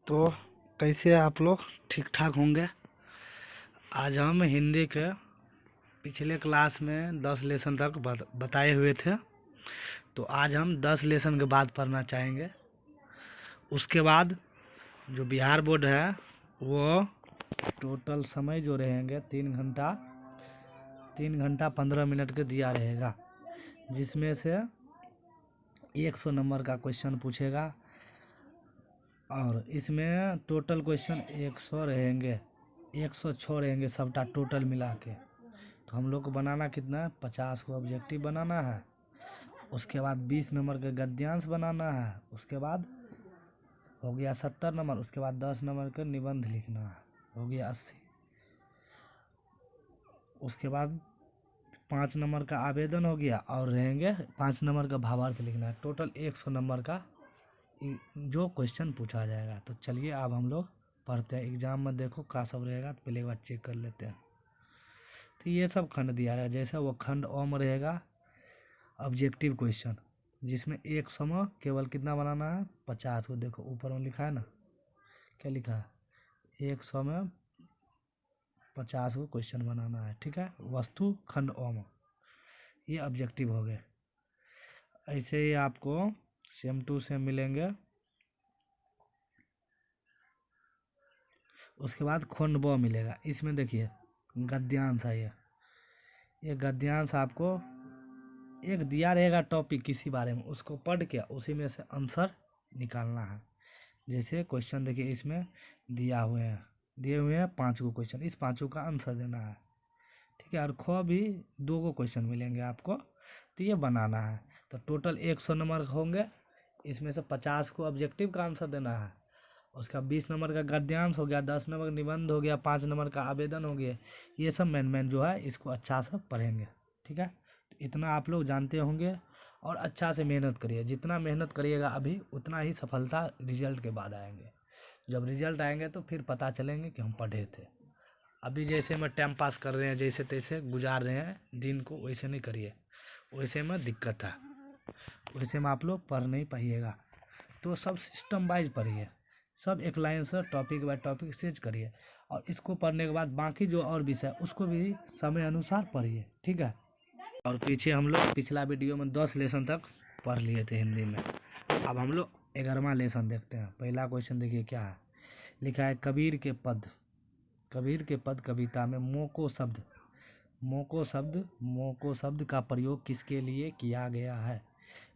तो कैसे आप लोग ठीक ठाक होंगे। आज हम हिंदी के पिछले क्लास में 10 लेसन तक बताए हुए थे। तो आज हम 10 लेसन के बाद पढ़ना चाहेंगे। उसके बाद जो बिहार बोर्ड है वो टोटल समय जो रहेंगे 3 घंटा 15 मिनट के दिया रहेगा, जिसमें से 100 नंबर का क्वेश्चन पूछेगा और इसमें टोटल क्वेश्चन 100 रहेंगे, 106 रहेंगे सबटा टोटल मिला के। तो हम लोग को बनाना कितना है, 50 को ऑब्जेक्टिव बनाना है। उसके बाद 20 नंबर का गद्यांश बनाना है। उसके बाद हो गया 70 नंबर। उसके बाद 10 नंबर का निबंध लिखना है, हो गया 80। उसके बाद 5 नंबर का आवेदन हो गया और रहेंगे 5 नंबर का भावार्थ लिखना है। टोटल 100 नंबर का जो क्वेश्चन पूछा जाएगा। तो चलिए अब हम लोग पढ़ते हैं। एग्जाम में देखो का सब रहेगा, तो पहले एक बार चेक कर लेते हैं। तो ये सब खंड दिया है, जैसे वो खंड ओ में रहेगा ऑब्जेक्टिव क्वेश्चन, जिसमें एक समय केवल कितना बनाना है, 50 को। देखो ऊपर में लिखा है ना, क्या लिखा है, 100 में 50 को क्वेश्चन बनाना है। ठीक है, वस्तु खंड ओ में ये ऑब्जेक्टिव हो गए। ऐसे ही आपको सेम टू सेम मिलेंगे। उसके बाद खंड ब मिलेगा। इसमें देखिए गद्यांश है। ये गद्यांश आपको एक दिया रहेगा टॉपिक किसी बारे में, उसको पढ़ के उसी में से आंसर निकालना है। जैसे क्वेश्चन देखिए इसमें दिए हुए हैं 5 को क्वेश्चन, इस 5 का आंसर देना है। ठीक है, और ख भी 2 को क्वेश्चन मिलेंगे आपको, तो ये बनाना है। तो टोटल 100 नंबर होंगे, इसमें से 50 को ऑब्जेक्टिव का आंसर देना है। उसका 20 नंबर का गद्यांश हो गया, 10 नंबर का निबंध हो गया, 5 नंबर का आवेदन हो गया। ये सब मेन जो है इसको अच्छा से पढ़ेंगे। ठीक है, तो इतना आप लोग जानते होंगे और अच्छा से मेहनत करिए। जितना मेहनत करिएगा अभी, उतना ही सफलता रिजल्ट के बाद आएंगे। जब रिजल्ट आएंगे तो फिर पता चलेंगे कि हम पढ़े थे। अभी जैसे में टाइम पास कर रहे हैं, जैसे तैसे गुजार रहे हैं दिन को, वैसे नहीं करिए, वैसे में दिक्कत है। वैसे में आप लोग पढ़ नहीं पाइएगा। तो सब सिस्टम वाइज पढ़िए, सब एक लाइन से टॉपिक बाय टॉपिक सेज करिए, और इसको पढ़ने के बाद बाकी जो और विषय उसको भी समय अनुसार पढ़िए। ठीक है, और पीछे हम लोग पिछला वीडियो में 10 लेसन तक पढ़ लिए थे हिंदी में। अब हम लोग 11वां लेसन देखते हैं। पहला क्वेश्चन देखिए क्या है, लिखा है कबीर के पद कविता में मोको शब्द का प्रयोग किसके लिए किया गया है।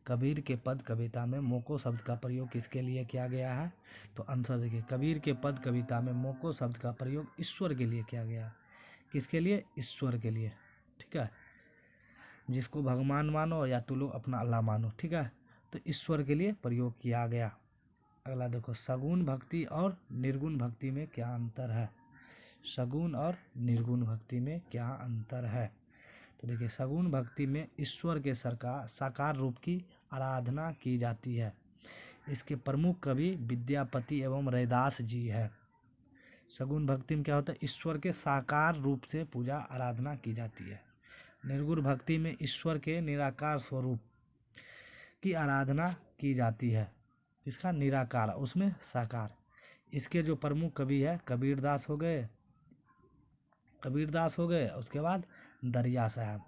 कबीर के पद कविता में मोको शब्द का प्रयोग किसके लिए किया गया है। तो आंसर देखिए, कबीर के पद कविता में मोको शब्द का प्रयोग ईश्वर के लिए किया गया है। किसके लिए, ईश्वर के लिए। ठीक है, जिसको भगवान मानो या तो लोग अपना अल्लाह मानो। ठीक है, तो ईश्वर के लिए प्रयोग किया गया। अगला देखो, सगुण भक्ति और निर्गुण भक्ति में क्या अंतर है। सगुण और निर्गुण भक्ति में क्या अंतर है। तो देखिए, सगुण भक्ति में ईश्वर के साकार रूप की आराधना की जाती है। इसके प्रमुख कवि विद्यापति एवं रैदास जी है। सगुण भक्ति में क्या होता है, ईश्वर के साकार रूप से पूजा आराधना की जाती है। निर्गुण भक्ति में ईश्वर के निराकार स्वरूप की आराधना की जाती है। इसका निराकार, उसमें साकार। इसके जो प्रमुख कवि है, कबीरदास हो गए, उसके बाद दरिया साहब।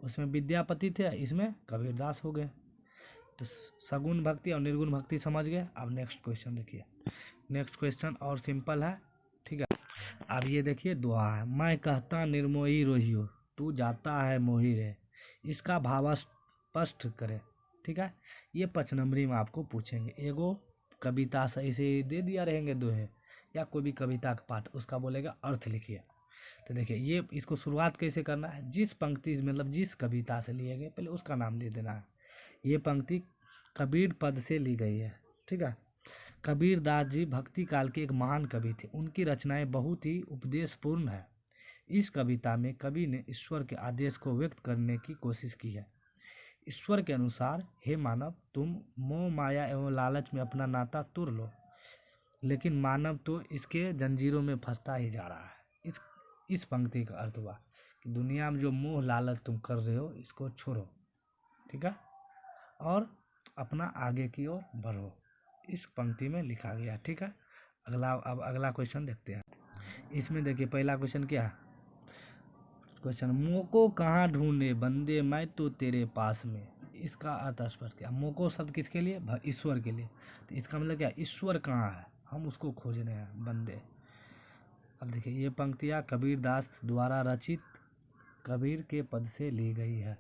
उसमें विद्यापति थे, इसमें कबीरदास हो गए। तो सगुण भक्ति और निर्गुण भक्ति समझ गए। अब नेक्स्ट क्वेश्चन देखिए। नेक्स्ट क्वेश्चन और सिंपल है। ठीक है, अब ये देखिए दुआ है, मैं कहता निर्मोही रोहियो तू जाता है मोही रे। इसका भाव स्पष्ट करे। ठीक है, ये 5 नंबरी में आपको पूछेंगे। एगो कविता से ऐसे दे दिया रहेंगे दोहे, या कोई भी कविता का पाठ, उसका बोलेगा अर्थ लिखिए। तो देखिए, ये इसको शुरुआत कैसे करना है, जिस पंक्ति मतलब जिस कविता से लिए गए पहले उसका नाम दे देना है। ये पंक्ति कबीर पद से ली गई है। ठीक है, कबीर दास जी भक्ति काल के एक महान कवि थे। उनकी रचनाएं बहुत ही उपदेशपूर्ण है। इस कविता में कवि ने ईश्वर के आदेश को व्यक्त करने की कोशिश की है। ईश्वर के अनुसार, हे मानव, तुम मोह माया एवं लालच में अपना नाता तोड़ लो, लेकिन मानव तो इसके जंजीरों में फंसता ही जा रहा है। इस पंक्ति का अर्थ हुआ कि दुनिया में जो मोह लालच तुम कर रहे हो, इसको छोड़ो। ठीक है, और अपना आगे की ओर बढ़ो। इस पंक्ति में लिखा गया। ठीक है, अब अगला क्वेश्चन देखते हैं। इसमें देखिए पहला क्वेश्चन क्या है। क्वेश्चन, मोको कहाँ ढूंढे बंदे मैं तो तेरे पास में। इसका अर्थ स्पष्ट किया। मोको शब्द किसके लिए, ईश्वर के लिए। तो इसका मतलब क्या, ईश्वर कहाँ है, हम उसको खोजने हैं बंदे। अब देखिए ये पंक्तियाँ कबीर दास द्वारा रचित कबीर के पद से ली गई है।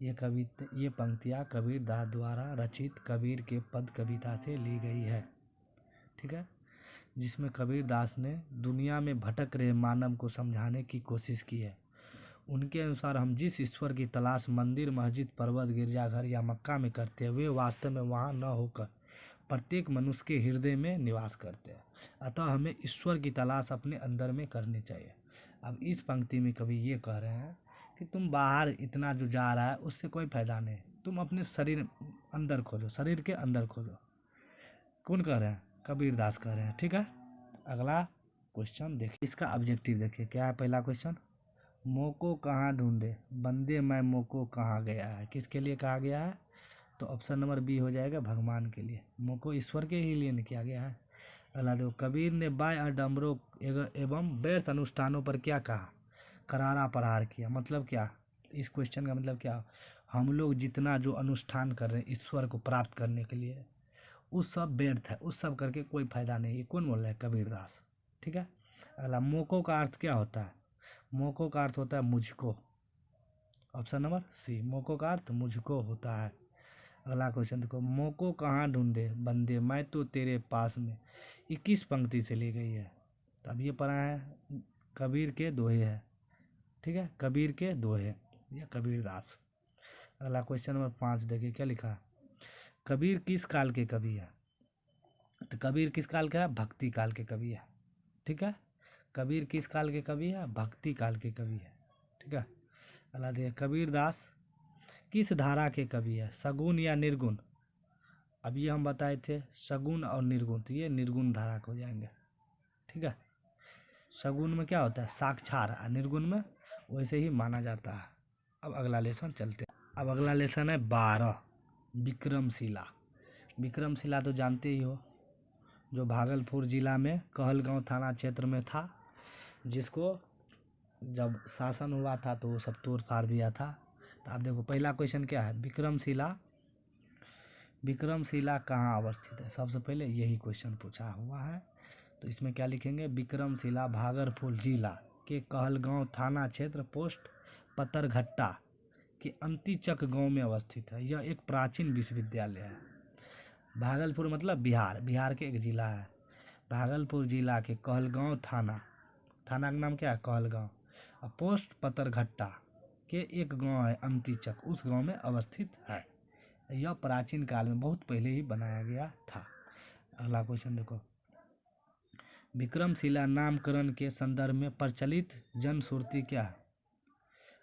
ये पंक्तियाँ कबीर दास द्वारा रचित कबीर के पद कविता से ली गई है। ठीक है, जिसमें कबीर दास ने दुनिया में भटक रहे मानव को समझाने की कोशिश की है। उनके अनुसार हम जिस ईश्वर की तलाश मंदिर, मस्जिद, पर्वत, गिरजाघर या मक्का में करते हैं, वे वास्तव में वहाँ न होकर प्रत्येक मनुष्य के हृदय में निवास करते हैं। अतः हमें ईश्वर की तलाश अपने अंदर में करनी चाहिए। अब इस पंक्ति में कवि ये कह रहे हैं कि तुम बाहर इतना जो जा रहा है उससे कोई फायदा नहीं, तुम अपने शरीर अंदर खोजो, शरीर के अंदर खोजो। कौन कह रहे हैं, कबीर दास कह रहे हैं। ठीक है, अगला क्वेश्चन देखिए। इसका ऑब्जेक्टिव देखिए क्या है। पहला क्वेश्चन, मोको कहाँ ढूंढे बंदे मैं मोको कहाँ गया है। किसके लिए कहा गया है, तो ऑप्शन नंबर बी हो जाएगा, भगवान के लिए। मोको ईश्वर के ही लिए किया गया है। अगला देखो, कबीर ने बाय आडम्बरों एवं व्यर्थ अनुष्ठानों पर क्या कहा, करारा प्रहार किया। मतलब क्या, इस क्वेश्चन का मतलब क्या, हम लोग जितना जो अनुष्ठान कर रहे हैं ईश्वर को प्राप्त करने के लिए, उस सब व्यर्थ है, उस सब करके कोई फायदा नहीं। ये कौन बोल रहा है, कबीर दास। ठीक है, अगला, मोको का अर्थ क्या होता है। मोको का अर्थ होता है मुझको। ऑप्शन नंबर सी, मोको का अर्थ मुझको होता है। अगला क्वेश्चन देखो, मोको कहाँ ढूंढे बंदे मैं तो तेरे पास में। 21 पंक्ति से ली गई है। तो अब ये पढ़ा है कबीर के दोहे है। ठीक है, कबीर के दोहे या कबीर दास। अगला क्वेश्चन नंबर 5 देखिए क्या लिखा है। कबीर किस काल के कवि है। तो कबीर किस काल का है, भक्ति काल के कवि है। ठीक है, कबीर किस काल के कवि है, भक्ति काल के कवि है। ठीक है, अगला देखिए, कबीर दास किस धारा के कवि है, सगुन या निर्गुण। अब ये हम बताए थे सगुन और निर्गुण, तो ये निर्गुण धारा को हो जाएंगे। ठीक है, सगुन में क्या होता है, साक्षार, और निर्गुण में वैसे ही माना जाता है। अब अगला लेसन चलते हैं। अब अगला लेसन है 12, विक्रमशिला। विक्रमशिला तो जानते ही हो, जो भागलपुर जिला में कहलगांव थाना क्षेत्र में था, जिसको जब शासन हुआ था तो वो सब तोड़ फाड़ दिया था। तो आप देखो पहला क्वेश्चन क्या है, विक्रमशिला कहाँ अवस्थित है। सबसे पहले यही क्वेश्चन पूछा हुआ है। तो इसमें क्या लिखेंगे, विक्रमशिला भागलपुर जिला के कहलगांव थाना क्षेत्र पोस्ट पतरघट्टा के अंतिचक गांव में अवस्थित है। यह एक प्राचीन विश्वविद्यालय है। भागलपुर मतलब बिहार, बिहार के एक जिला है। भागलपुर जिला के कहलगांव थाना का नाम क्या है, कहलगांव, और पोस्ट पतरघट्टा के एक गांव है अंतिचक, उस गांव में अवस्थित है। यह प्राचीन काल में बहुत पहले ही बनाया गया था। अगला क्वेश्चन देखो, विक्रमशिला नामकरण के संदर्भ में प्रचलित जनश्रुति क्या है।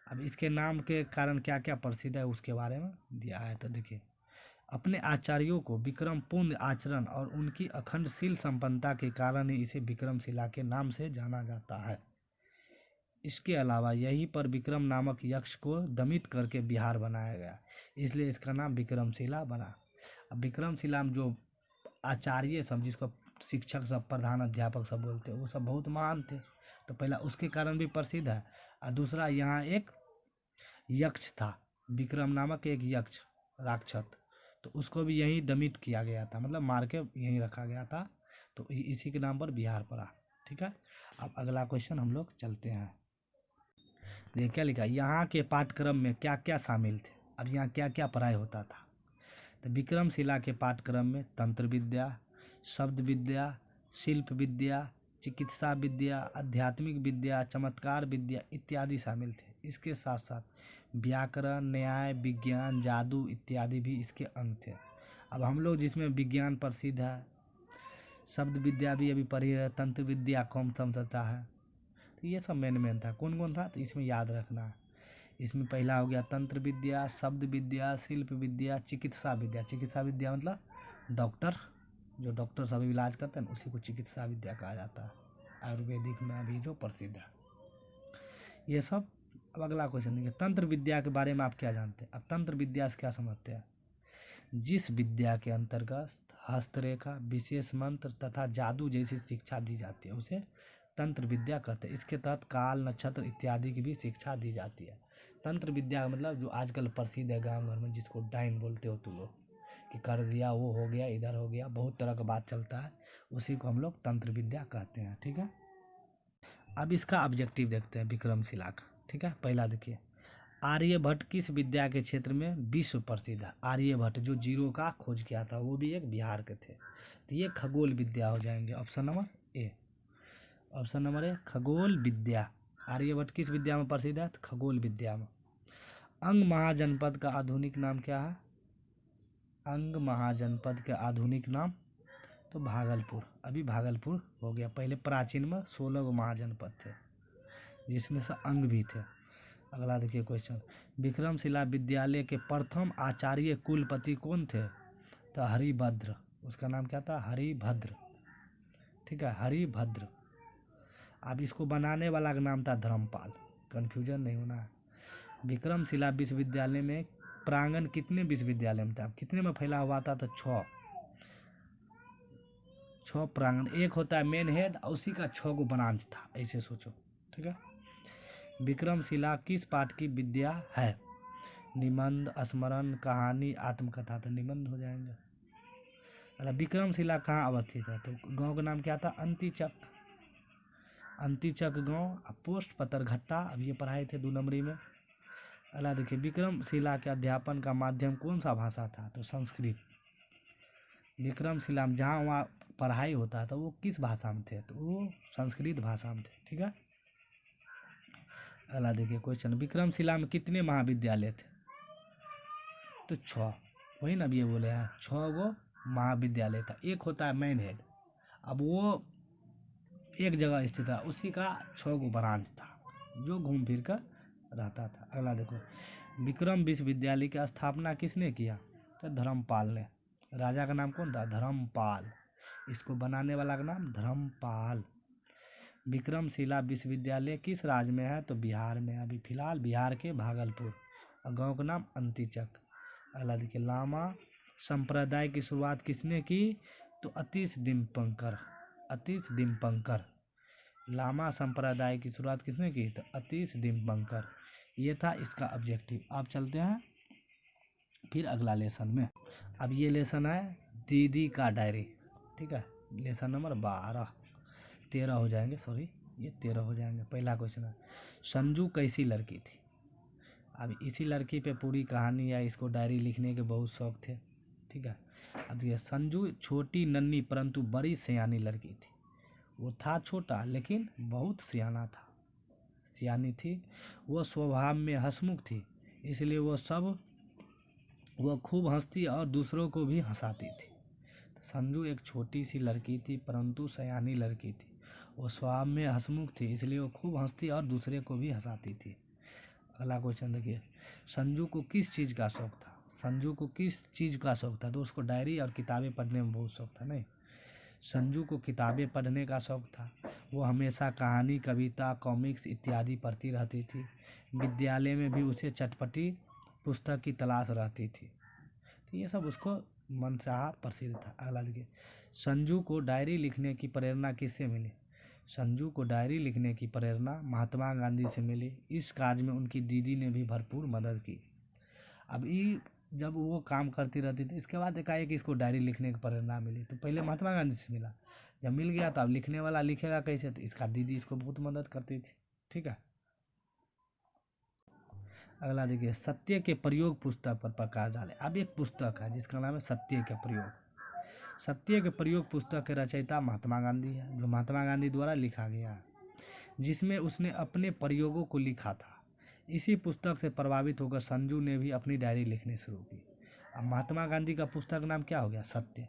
अब इसके नाम के कारण क्या क्या प्रसिद्ध है उसके बारे में दिया है। तो देखिए, अपने आचार्यों को विक्रमपूर्ण आचरण और उनकी अखंडशील संपन्नता के कारण ही इसे विक्रमशिला के नाम से जाना जाता है। इसके अलावा यहीं पर विक्रम नामक यक्ष को दमित करके बिहार बनाया गया, इसलिए इसका नाम विक्रमशिला बना। अब विक्रमशिला में जो आचार्य सब, जिसको शिक्षक सब, प्रधान अध्यापक सब बोलते हैं, वो सब बहुत महान थे। तो पहला उसके कारण भी प्रसिद्ध है, और दूसरा यहाँ एक यक्ष था, विक्रम नामक एक यक्ष राक्षस, तो उसको भी यहीं दमित किया गया था, मतलब मार के यहीं रखा गया था। तो इसी के नाम पर बिहार पड़ा। ठीक है, अब अगला क्वेश्चन हम लोग चलते हैं। देखिए क्या लिखा, यहाँ के पाठ्यक्रम में क्या क्या शामिल थे। अब यहाँ क्या क्या पढ़ाई होता था। तो विक्रमशिला के पाठ्यक्रम में तंत्र विद्या, शब्द विद्या, शिल्प विद्या, चिकित्सा विद्या, आध्यात्मिक विद्या, चमत्कार विद्या इत्यादि शामिल थे। इसके साथ साथ व्याकरण, न्याय, विज्ञान, जादू इत्यादि भी इसके अंग थे। अब हम लोग जिसमें विज्ञान प्रसिद्ध है, शब्द विद्या भी अभी पढ़ी है, तंत्र विद्या कौन समझता है, तो ये सब मेन था। कौन कौन था, तो इसमें याद रखना है। इसमें पहला हो गया तंत्र विद्या, शब्द विद्या, शिल्प विद्या, चिकित्सा विद्या। चिकित्सा विद्या मतलब डॉक्टर, जो डॉक्टर सब इलाज करते हैं उसी को चिकित्सा विद्या कहा जाता है, आयुर्वेदिक में अभी जो प्रसिद्ध है ये सब। अब अगला क्वेश्चन देखिए, तंत्र विद्या के बारे में आप क्या जानते हैं। अब तंत्र विद्या से क्या समझते हैं, जिस विद्या के अंतर्गत हस्तरेखा, विशेष मंत्र तथा जादू जैसी शिक्षा दी जाती है, उसे तंत्र विद्या कहते हैं। इसके तहत काल, नक्षत्र इत्यादि की भी शिक्षा दी जाती है। तंत्र विद्या का मतलब जो आजकल प्रसिद्ध है गांव घर में, जिसको डाइन बोलते हो तुम लोग, कि कर दिया, वो हो गया, इधर हो गया, बहुत तरह का बात चलता है, उसी को हम लोग तंत्र विद्या कहते हैं। ठीक है, अब इसका ऑब्जेक्टिव देखते हैं विक्रमशिला का। ठीक है, पहला देखिए, आर्यभट्ट किस विद्या के क्षेत्र में विश्व प्रसिद्ध है? आर्यभट्ट जो जीरो का खोज किया था, वो भी एक बिहार के थे, तो ये खगोल विद्या हो जाएंगे। Option number A, option number A खगोल विद्या। आर्यभट्ट किस विद्या में प्रसिद्ध है? तो खगोल विद्या में। अंग महाजनपद का आधुनिक नाम क्या है? अंग महाजनपद के आधुनिक नाम तो भागलपुर, अभी भागलपुर हो गया। पहले प्राचीन में 16 गो महाजनपद थे, जिसमें से अंग भी थे। अगला देखिए क्वेश्चन, विक्रमशिला विद्यालय के प्रथम आचार्य कुलपति कौन थे? तो हरिभद्र, उसका नाम क्या था? हरिभद्र। ठीक है, हरिभद्र। अब इसको बनाने वाला का नाम था धर्मपाल, कन्फ्यूजन नहीं होना है। विक्रमशिला विश्वविद्यालय में प्रांगण कितने विश्वविद्यालय में था? अब कितने में फैला हुआ था? तो 6 प्रांगण। एक होता है मेन हेड, और उसी का 6 गो ब्रांच था, ऐसे सोचो। ठीक है, विक्रमशिला किस पाठ की विद्या है? निबंध, स्मरण, कहानी, आत्मकथा। तो निबंध हो जाएंगे। अरे विक्रमशिला कहाँ अवस्थित है? तो गांव का नाम क्या था? अंतिचक। अंतिचक गांव, पोस्ट पतरघट्टा। अब ये पढ़ाए थे 2 नंबरी में। अगला देखिए, विक्रमशिला के अध्यापन का माध्यम कौन सा भाषा था? तो संस्कृत। विक्रमशिला में जहाँ वहाँ पढ़ाई होता था, वो किस भाषा में थे? तो वो संस्कृत भाषा में थे। ठीक है, अगला देखिए क्वेश्चन, विक्रमशिला में कितने महाविद्यालय थे? तो 6। वही ना अभी ये बोले हैं, 6 गो महाविद्यालय था। एक होता है मेन हेड, अब वो एक जगह स्थित है, उसी का 6 गो ब्रांच था, जो घूम फिर कर रहता था। अगला देखो, विक्रम विश्वविद्यालय की स्थापना किसने किया? तो धर्मपाल ने। राजा का नाम कौन था? धर्मपाल। इसको बनाने वाला का नाम धर्मपाल। विक्रमशिला विश्वविद्यालय किस राज्य में है? तो बिहार में। अभी फिलहाल बिहार के भागलपुर, और गांव का नाम अंतिचक। अगला देखिए, लामा संप्रदाय की शुरुआत किसने की? तो अतीश दीपंकर। अतीश दीपंकर। लामा संप्रदाय की शुरुआत किसने की? तो अतीश दीपंकर। ये था इसका ऑब्जेक्टिव। आप चलते हैं फिर अगला लेसन में। अब ये लेसन है दीदी का डायरी। ठीक है, लेसन नंबर 13 हो जाएंगे, सॉरी ये 13 हो जाएंगे। पहला क्वेश्चन है, संजू कैसी लड़की थी? अब इसी लड़की पे पूरी कहानी या इसको डायरी लिखने के बहुत शौक थे। ठीक है, अब देखिए, संजू छोटी नन्ही परंतु बड़ी सियानी लड़की थी। वो था छोटा लेकिन बहुत सियाना था, सियानी थी। वो स्वभाव में हंसमुख थी, इसलिए वो खूब हंसती और दूसरों को भी हंसाती थी। तो संजू एक छोटी सी लड़की थी परंतु सयानी लड़की थी। वो स्वभाव में हंसमुख थी, इसलिए वो खूब हंसती और दूसरे को भी हंसाती थी। अगला क्वेश्चन देखिए, संजू को किस चीज़ का शौक था? संजू को किस चीज़ का शौक था? तो उसको डायरी और किताबें पढ़ने में बहुत शौक था। नहीं, संजू को किताबें पढ़ने का शौक था। वो हमेशा कहानी, कविता, कॉमिक्स इत्यादि पढ़ती रहती थी। विद्यालय में भी उसे चटपटी पुस्तक की तलाश रहती थी। तो ये सब उसको मनचाहा प्रसिद्ध था। अगला देखिए, संजू को डायरी लिखने की प्रेरणा किससे मिली? संजू को डायरी लिखने की प्रेरणा महात्मा गांधी से मिली। इस कार्य में उनकी दीदी ने भी भरपूर मदद की। अब ये जब वो काम करती रहती थी, इसके बाद एकाएक इसको डायरी लिखने की प्रेरणा मिली। तो पहले महात्मा गांधी से मिला, जब मिल गया तो अब लिखने वाला लिखेगा कैसे? तो इसका दीदी इसको बहुत मदद करती थी। ठीक है, अगला देखिए, सत्य के प्रयोग पुस्तक पर प्रकाश डाले। अब एक पुस्तक है जिसका नाम है सत्य के प्रयोग। सत्य के प्रयोग पुस्तक के रचयिता महात्मा गांधी है, जो महात्मा गांधी द्वारा लिखा गया है, जिसमें उसने अपने प्रयोगों को लिखा था। इसी पुस्तक से प्रभावित होकर संजू ने भी अपनी डायरी लिखनी शुरू की। अब महात्मा गांधी का पुस्तक नाम क्या हो गया? सत्य।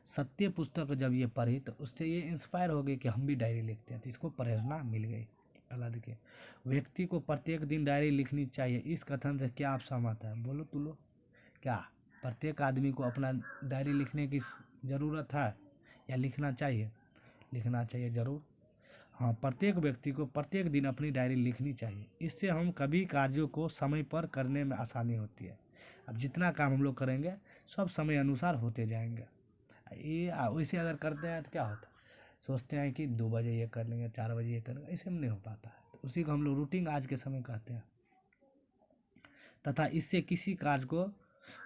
सत्य पुस्तक जब ये पढ़ी तो उससे ये इंस्पायर हो गई कि हम भी डायरी लिखते हैं, तो इसको प्रेरणा मिल गई। अगला देखिए, व्यक्ति को प्रत्येक दिन डायरी लिखनी चाहिए, इस कथन से क्या आप सहमत हैं? बोलो तू लोग, क्या प्रत्येक आदमी को अपना डायरी लिखने की ज़रूरत है या लिखना चाहिए? लिखना चाहिए ज़रूर। हाँ, प्रत्येक व्यक्ति को प्रत्येक दिन अपनी डायरी लिखनी चाहिए। इससे हम कभी कार्यों को समय पर करने में आसानी होती है। अब जितना काम हम लोग करेंगे सब समय अनुसार होते जाएंगे। वैसे अगर करते हैं तो क्या होता है, सोचते हैं कि 2 बजे ये कर लेंगे, 4 बजे ये कर लेंगे, ऐसे में नहीं हो पाता है। तो उसी को हम लोग रूटीन आज के समय कहते हैं। तथा इससे किसी कार्य को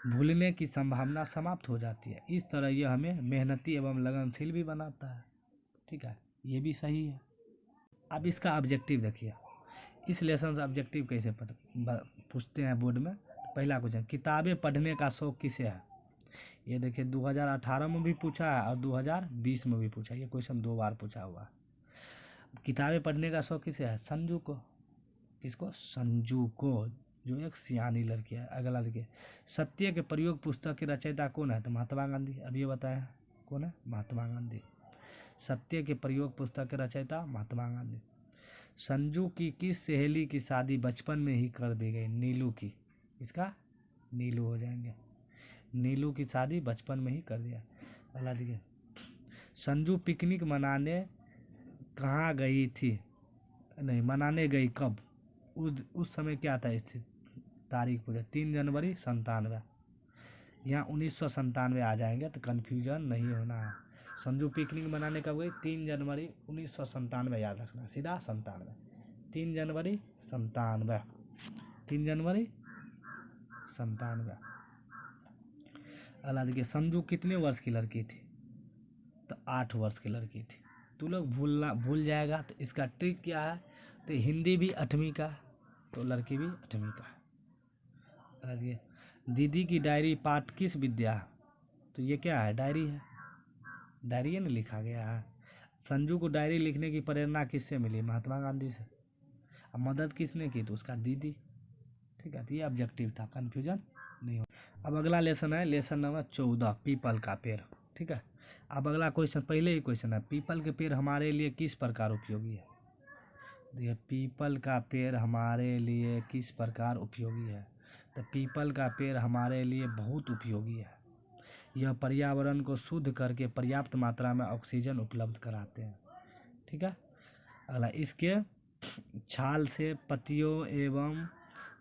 भूलने की संभावना समाप्त हो जाती है। इस तरह यह हमें मेहनती एवं लगनशील भी बनाता है। ठीक है, ये भी सही है। अब इसका ऑब्जेक्टिव देखिए, इस लेसन से ऑब्जेक्टिव कैसे पूछते हैं बोर्ड में। तो पहला क्वेश्चन, किताबें पढ़ने का शौक किसे है। ये देखिए 2018 में भी पूछा है और 2020 में भी पूछा है, ये क्वेश्चन 2 बार पूछा हुआ है। किताबें पढ़ने का शौक किसे है, संजू को। किसको, संजू को, जो एक सियानी लड़की है। अगला देखिए, सत्य के प्रयोग पुस्तक के रचयिता कौन है, तो महात्मा गांधी। अब ये बताएं कौन है, महात्मा गांधी। सत्य के प्रयोग पुस्तक के रचयिता महात्मा गांधी। संजू की किस सहेली की शादी बचपन में ही कर दी गई, नीलू की। इसका नीलू हो जाएंगे, नीलू की शादी बचपन में ही कर दिया। अगला देखिए, संजू पिकनिक मनाने कहाँ गई थी, नहीं मनाने गई कब, उस समय क्या था स्थिति, तारीख पूछा, 3 जनवरी 97। यहाँ 1997 आ जाएंगे तो कन्फ्यूजन नहीं होना है। संजू पिकनिक मनाने कब गई, 3 जनवरी 1997 याद रखना, सीधा 97, 3 जनवरी 97, 3 जनवरी 97। अगला देखिए, संजू कितने वर्ष की लड़की थी, तो 8 वर्ष की लड़की थी। तू लोग भूल जाएगा तो इसका ट्रिक क्या है, तो हिंदी भी 8वीं का, तो लड़की भी 8वीं का। अगला देखिए, दीदी की डायरी पाठ किस विद्या, तो ये क्या है, डायरी है, डायरी है ना लिखा गया है। संजू को डायरी लिखने की प्रेरणा किससे मिली, महात्मा गांधी से। अब मदद किसने की, तो उसका दीदी। ठीक है, तो ये ऑब्जेक्टिव था, कन्फ्यूजन नहीं हो। अब अगला लेसन है, लेसन नंबर 14, पीपल का पेड़। ठीक है, अब अगला क्वेश्चन, पहले ही क्वेश्चन है, पीपल के पेड़ हमारे लिए किस प्रकार उपयोगी है। देखिए, पीपल का पेड़ हमारे लिए किस प्रकार उपयोगी है, तो पीपल का पेड़ हमारे लिए बहुत उपयोगी है। यह पर्यावरण को शुद्ध करके पर्याप्त मात्रा में ऑक्सीजन उपलब्ध कराते हैं। ठीक है, अगला, इसके छाल से पत्तियों एवं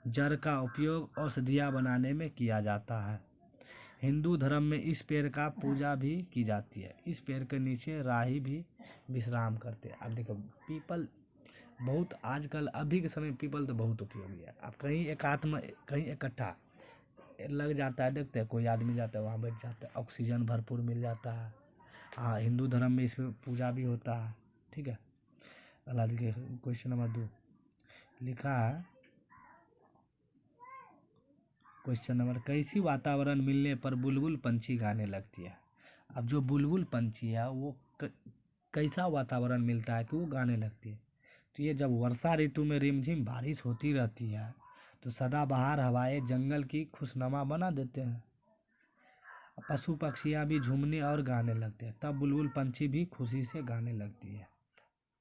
जड़ का उपयोग औषधियाँ बनाने में किया जाता है। हिंदू धर्म में इस पेड़ का पूजा भी की जाती है। इस पेड़ के नीचे राही भी विश्राम करते हैं। अब देखो, पीपल बहुत आजकल अभी के समय पीपल तो बहुत उपयोगी है। अब कहीं एकांत में कहीं इकट्ठा लग जाता है, देखते हैं कोई आदमी जाता है वहाँ बैठ जाता है, ऑक्सीजन भरपूर मिल जाता है। हाँ, हिंदू धर्म में इसमें पूजा भी होता है। ठीक है, अगला देखिए, क्वेश्चन नंबर 2 लिखा है, क्वेश्चन नंबर, कैसी वातावरण मिलने पर बुलबुल पंछी गाने लगती है। अब जो बुलबुल पंछी है वो कैसा वातावरण मिलता है कि वो गाने लगती है, तो ये जब वर्षा ऋतु में रिमझिम बारिश होती रहती है तो सदाबहार हवाएं जंगल की खुशनुमा बना देते हैं। पशु पक्षियाँ भी झूमने और गाने लगते हैं, तब बुलबुल पंछी भी खुशी से गाने लगती है।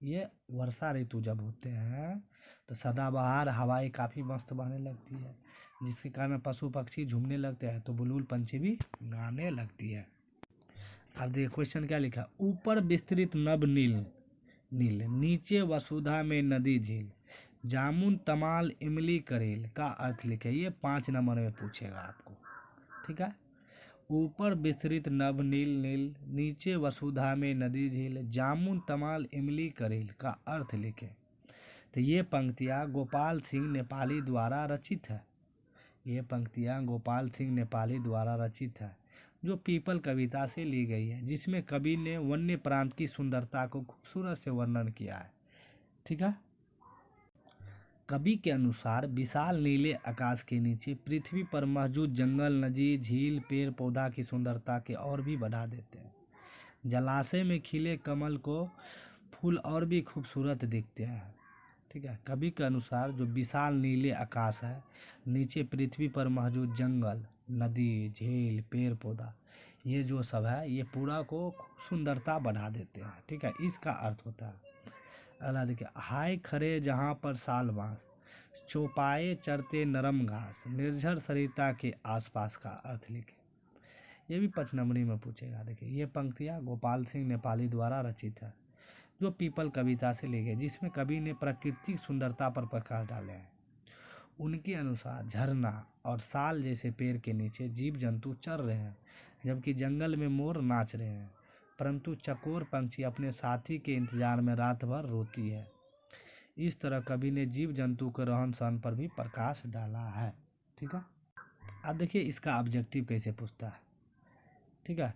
ये वर्षा ऋतु जब होते हैं तो सदाबहार हवाएं काफ़ी मस्त बहने लगती है, जिसके कारण पशु पक्षी झूमने लगते हैं तो बुलबुल पंछी भी गाने लगती है। अब देखिए क्वेश्चन क्या लिखा, ऊपर विस्तृत नभ नील नील, नीचे वसुधा में नदी झील, जामुन तमाल इमली करेल का अर्थ लिखे। ये 5 नंबर में पूछेगा आपको। ठीक है, ऊपर विस्तृत नभ नील नील, नीचे वसुधा में नदी झील, जामुन तमाल इमली करेल का अर्थ लिखे। तो ये पंक्तियाँ गोपाल सिंह नेपाली द्वारा रचित है। ये पंक्तियाँ गोपाल सिंह नेपाली द्वारा रचित है, जो पीपल कविता से ली गई है, जिसमें कवि ने वन्य प्रांत की सुंदरता को खूबसूरत से वर्णन किया है। ठीक है, कवि के अनुसार विशाल नीले आकाश के नीचे पृथ्वी पर मौजूद जंगल, नदी, झील, पेड़ पौधा की सुंदरता के और भी बढ़ा देते हैं। जलाशय में खिले कमल को फूल और भी खूबसूरत दिखते हैं। ठीक है, कवि के अनुसार जो विशाल नीले आकाश है, नीचे पृथ्वी पर मौजूद जंगल, नदी, झील, पेड़ पौधा, ये जो सब है ये पूरा को सुंदरता बढ़ा देते हैं। ठीक है, इसका अर्थ होता है। अगला देखिए, हाय खरे जहाँ पर साल बाँस, चौपाए चरते नरम घास, निर्झर सरिता के आसपास का अर्थ लिखे। ये भी 5 नंबरी में पूछेगा। देखिए, ये पंक्तियाँ गोपाल सिंह नेपाली द्वारा रचित है, जो पीपल कविता से ली गई, जिसमें कवि ने प्राकृतिक सुंदरता पर प्रकाश डाले हैं। उनके अनुसार झरना और साल जैसे पेड़ के नीचे जीव जंतु चर रहे हैं, जबकि जंगल में मोर नाच रहे हैं, परंतु चकोर पंछी अपने साथी के इंतजार में रात भर रोती है। इस तरह कवि ने जीव जंतु के रहन सहन पर भी प्रकाश डाला है। ठीक है, अब देखिए इसका ऑब्जेक्टिव कैसे पूछता है। ठीक है,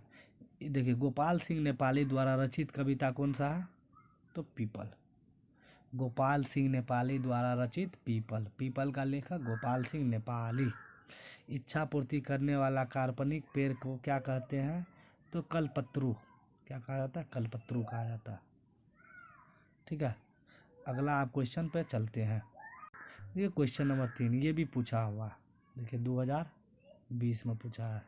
देखिए गोपाल सिंह नेपाली द्वारा रचित कविता कौन सा है, तो पीपल। गोपाल सिंह नेपाली द्वारा रचित पीपल, पीपल का लेखक गोपाल सिंह नेपाली। इच्छा पूर्ति करने वाला काल्पनिक पेड़ को क्या कहते हैं, तो कल्पतरू। क्या कहा जाता है, कल्पतरू कहा जाता है। ठीक है, अगला आप क्वेश्चन पे चलते हैं। ये क्वेश्चन नंबर 3, ये भी पूछा हुआ, देखिए 2020 में पूछा है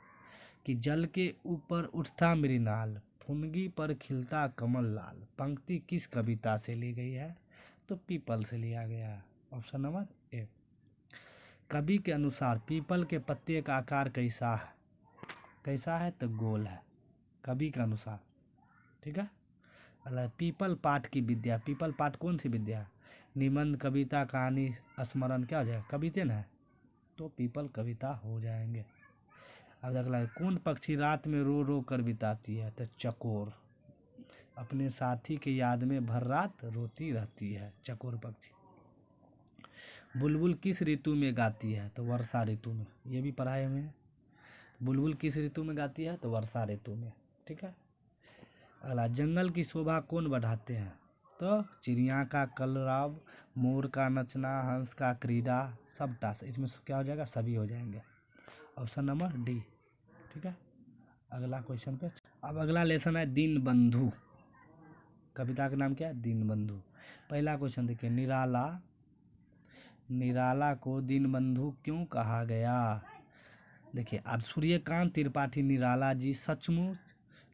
कि जल के ऊपर उठता मृणाल, फुनगी पर खिलता कमल लाल, पंक्ति किस कविता से ली गई है, तो पीपल से लिया गया है। Option number A. कवि के अनुसार पीपल के पत्ते का आकार कैसा है, कैसा है, तो गोल है, कवि के अनुसार। ठीक है, अगला पीपल पाठ की विद्या, पीपल पाठ कौन सी विद्या है, निबंध, कविता, कहानी, स्मरण, क्या हो जाएगा, कविते न है, तो पीपल कविता हो जाएंगे। अब अगला कौन पक्षी रात में रो रो कर बिताती है, तो चकोर, अपने साथी के याद में भर रात रोती रहती है, चकोर पक्षी। बुलबुल किस ऋतु में गाती है, तो वर्षा ऋतु में, ये भी पढ़ाए हुए हैं। बुलबुल किस ऋतु में गाती है, तो वर्षा ऋतु में। ठीक है, अगला जंगल की शोभा कौन बढ़ाते हैं, तो चिड़िया का कलरव, मोर का नचना, हंस का क्रीड़ा, सबटा, इसमें क्या हो जाएगा, सभी हो जाएंगे। Option number D. ठीक है, अगला क्वेश्चन पे। अब अगला लेसन है दीनबंधु, कविता का नाम क्या है, दीनबंधु। पहला क्वेश्चन देखिए, निराला, निराला को दीनबंधु क्यों कहा गया। देखिए अब सूर्यकांत त्रिपाठी निराला जी सचमुच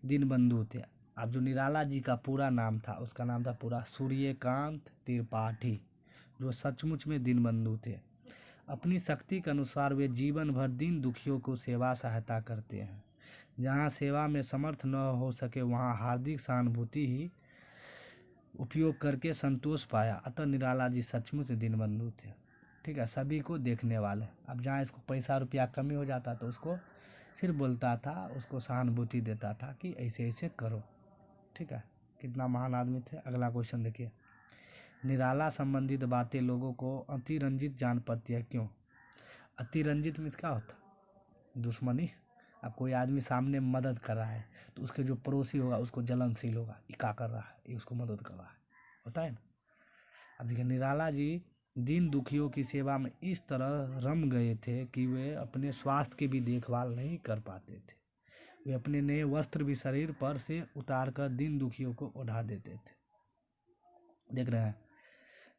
दीनबंधु थे। अब जो निराला जी का पूरा नाम था, उसका नाम था पूरा सूर्यकांत त्रिपाठी, जो सचमुच में दीनबंधु थे। अपनी शक्ति के अनुसार वे जीवन भर दीन दुखियों को सेवा सहायता करते हैं। जहाँ सेवा में समर्थ न हो सके वहाँ हार्दिक सहानुभूति ही उपयोग करके संतोष पाया। अतः निराला जी सचमुच दीनबंधु थे। ठीक है, सभी को देखने वाले। अब जहाँ इसको पैसा रुपया कमी हो जाता तो उसको फिर बोलता था, उसको सहानुभूति देता था कि ऐसे ऐसे करो। ठीक है, कितना महान आदमी थे। अगला क्वेश्चन देखिए, निराला संबंधित बातें लोगों को अतिरंजित जान पड़ती है, क्यों। अतिरंजित में क्या होता, दुश्मनी। अब कोई आदमी सामने मदद कर रहा है तो उसके जो पड़ोसी होगा उसको जलनशील होगा, ये क्या कर रहा है, ये उसको मदद कर रहा है, होता है ना। अब देखिए निराला जी दीन दुखियों की सेवा में इस तरह रम गए थे कि वे अपने स्वास्थ्य की भी देखभाल नहीं कर पाते थे। वे अपने नए वस्त्र भी शरीर पर से उतारकर दीन दुखियों को ओढ़ा देते थे। देख रहे हैं,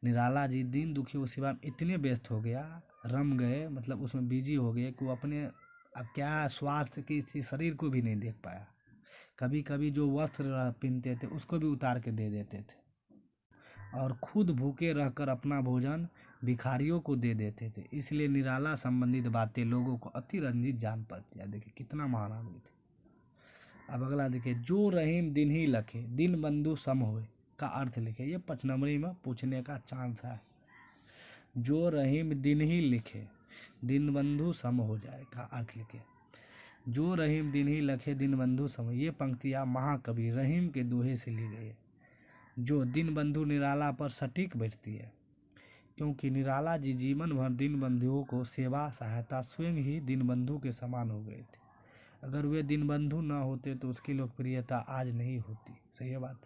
निराला जी दीन दुखियों की सेवा में इतने व्यस्त हो गया, रम गए, मतलब उसमें बिजी हो गए कि वो अपने अब क्या स्वास्थ्य की शरीर को भी नहीं देख पाया। कभी कभी जो वस्त्र पहनते थे उसको भी उतार के दे देते थे और खुद भूखे रहकर अपना भोजन भिखारियों को दे देते थे। इसलिए निराला संबंधित बातें लोगों को अतिरंजित जान पड़ती है। देखिए कितना महान आदमी थे। अब अगला देखिए, जो रहीम दिन ही लखे दिन बंधु सम होए का अर्थ लिखे। ये 5 नंबरी में पूछने का चांस है। जो रहीम दिन ही लिखे दिन बंधु सम हो जाए का अर्थ लिखे। जो रहीम दिन ही लखे दिन बंधु सम, ये पंक्तियाँ महाकवि रहीम के दोहे से ली गई है। जो दिन बंधु निराला पर सटीक बैठती है, क्योंकि निराला जी जीवन भर दिन बंधुओं को सेवा सहायता स्वयं ही दिन बंधु के समान हो गए थे। अगर वे दिन बंधु न होते तो उसकी लोकप्रियता आज नहीं होती। सही है बात,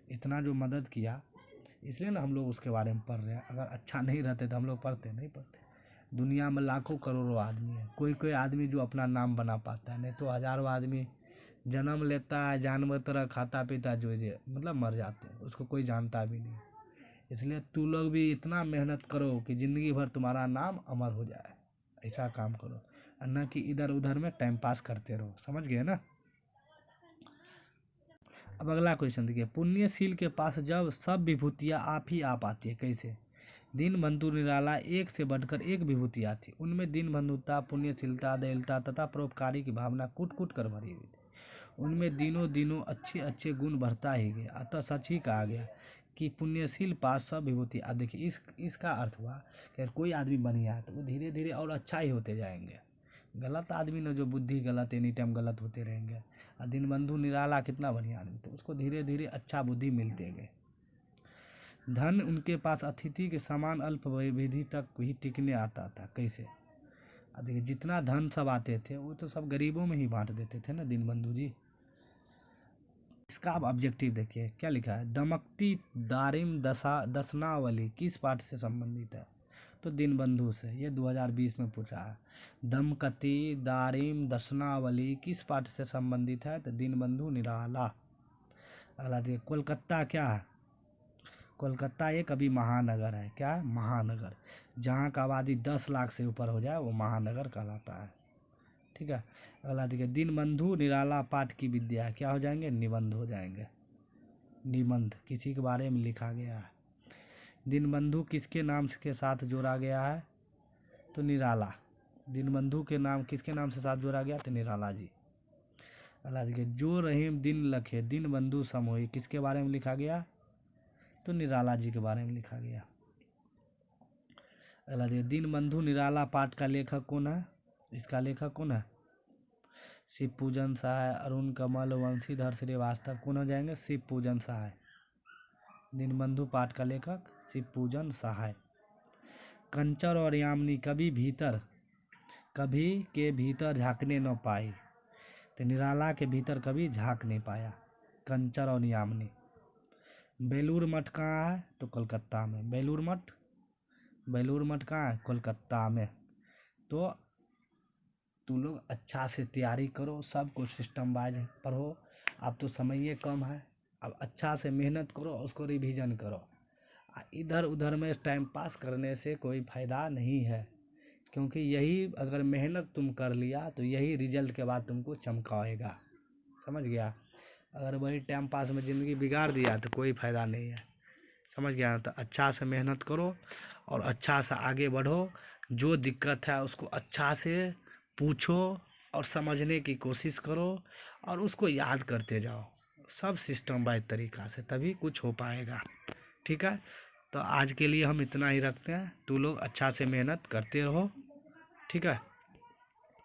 इतना जो मदद किया इसलिए ना हम लोग उसके बारे में पढ़ रहे हैं। अगर अच्छा नहीं रहते तो हम लोग पढ़ते नहीं पढ़ते। दुनिया में लाखों करोड़ों आदमी है, कोई कोई आदमी जो अपना नाम बना पाता है, नहीं तो हजारों आदमी जन्म लेता है जानवर तरह खाता पीता जो मतलब मर जाते हैं, उसको कोई जानता भी नहीं। इसलिए तू लोग भी इतना मेहनत करो कि ज़िंदगी भर तुम्हारा नाम अमर हो जाए। ऐसा काम करो, न कि इधर उधर में टाइम पास करते रहो। समझ गए ना। अब अगला क्वेश्चन देखिए, पुण्यशील के पास जब सब विभूतियाँ आप ही आप आती है, कैसे। दीनबंधु निराला एक से बढ़कर एक विभूतियाँ थी। उनमें दीनबंधुता, पुण्यशीलता, दयालुता तथा परोपकारी की भावना कूट कूट कर भरी हुई थी। उनमें दिनों दिनों अच्छे अच्छे गुण बढ़ता ही गया। अतः सच ही कहा गया कि पुण्यशील पास सब विभूति। अब देखिए इसका अर्थ हुआ कि अगर कोई आदमी बढ़िया है तो वो धीरे धीरे और अच्छा ही होते जाएंगे। गलत आदमी ना, जो बुद्धि गलत, एनी टाइम गलत होते रहेंगे। और दीनबंधु निराला कितना बढ़िया आदमी, तो उसको धीरे धीरे अच्छा बुद्धि मिलते गए। धन उनके पास अतिथि के समान अल्प विधि तक ही टिकने आता था। कैसे? देखिए, जितना धन सब आते थे वो तो सब गरीबों में ही बांट देते थे ना दीनबंधु जी। इसका आप ऑब्जेक्टिव देखिए क्या लिखा है, दमकती दारिम दसनावली किस पाठ से संबंधित है? तो दीनबंधु से। ये 2020 में पूछा है। दमकती दारिम दसनावली किस पाठ से संबंधित है? तो दीनबंधु निराला। अगला देखिए, कोलकाता क्या है? कोलकाता एक अभी महानगर है। क्या है? महानगर। जहाँ का आबादी 10 लाख से ऊपर हो जाए वो महानगर कहलाता है। ठीक है। अगला देखिए, दीनबंधु निराला पाठ की विद्या क्या हो जाएंगे? निबंध हो जाएंगे। निबंध किसी के बारे में लिखा गया है। दीनबंधु किसके नाम के साथ जोड़ा गया है? तो निराला। दीनबंधु के नाम किसके नाम से साथ जोड़ा गया? तो निराला जी। अगला देखिए, जो रहीम दिन लखे दीनबंधु समोही किसके बारे में लिखा गया? तो निराला जी के बारे में लिखा गया। अगला देखिए, दीनबंधु निराला पाठ का लेखक कौन है? इसका लेखक कौन है? शिव पूजन सहाय, अरुण कमल, वंशीधर श्रीवास्तव। कौन हो जाएंगे? शिव पूजन सहाय। दीनबंधु पाठ का लेखक शिव पूजन सहाय। कंचर और यामिनी कभी के भीतर झांकने न पाई। तो निराला के भीतर कभी झांक नहीं पाया कंचर और यामिनी। बेलूर मठ कहाँ है? तो कोलकाता में। बेलूर मठ कहाँ है? कोलकाता में। तो तुम लोग अच्छा से तैयारी करो, सब कुछ सिस्टम वाइज पढ़ो। अब तो समय कम है, अब अच्छा से मेहनत करो, उसको रिवीजन करो। इधर उधर में टाइम पास करने से कोई फ़ायदा नहीं है, क्योंकि यही अगर मेहनत तुम कर लिया तो यही रिजल्ट के बाद तुमको चमकाएगा। समझ गया? अगर वही टाइम पास में ज़िंदगी बिगाड़ दिया तो कोई फ़ायदा नहीं है। समझ गया? तो अच्छा से मेहनत करो और अच्छा से आगे बढ़ो। जो दिक्कत है उसको अच्छा से पूछो और समझने की कोशिश करो और उसको याद करते जाओ, सब सिस्टम बाय तरीक़ा से, तभी कुछ हो पाएगा। ठीक है? तो आज के लिए हम इतना ही रखते हैं। तू लोग अच्छा से मेहनत करते रहो। ठीक है?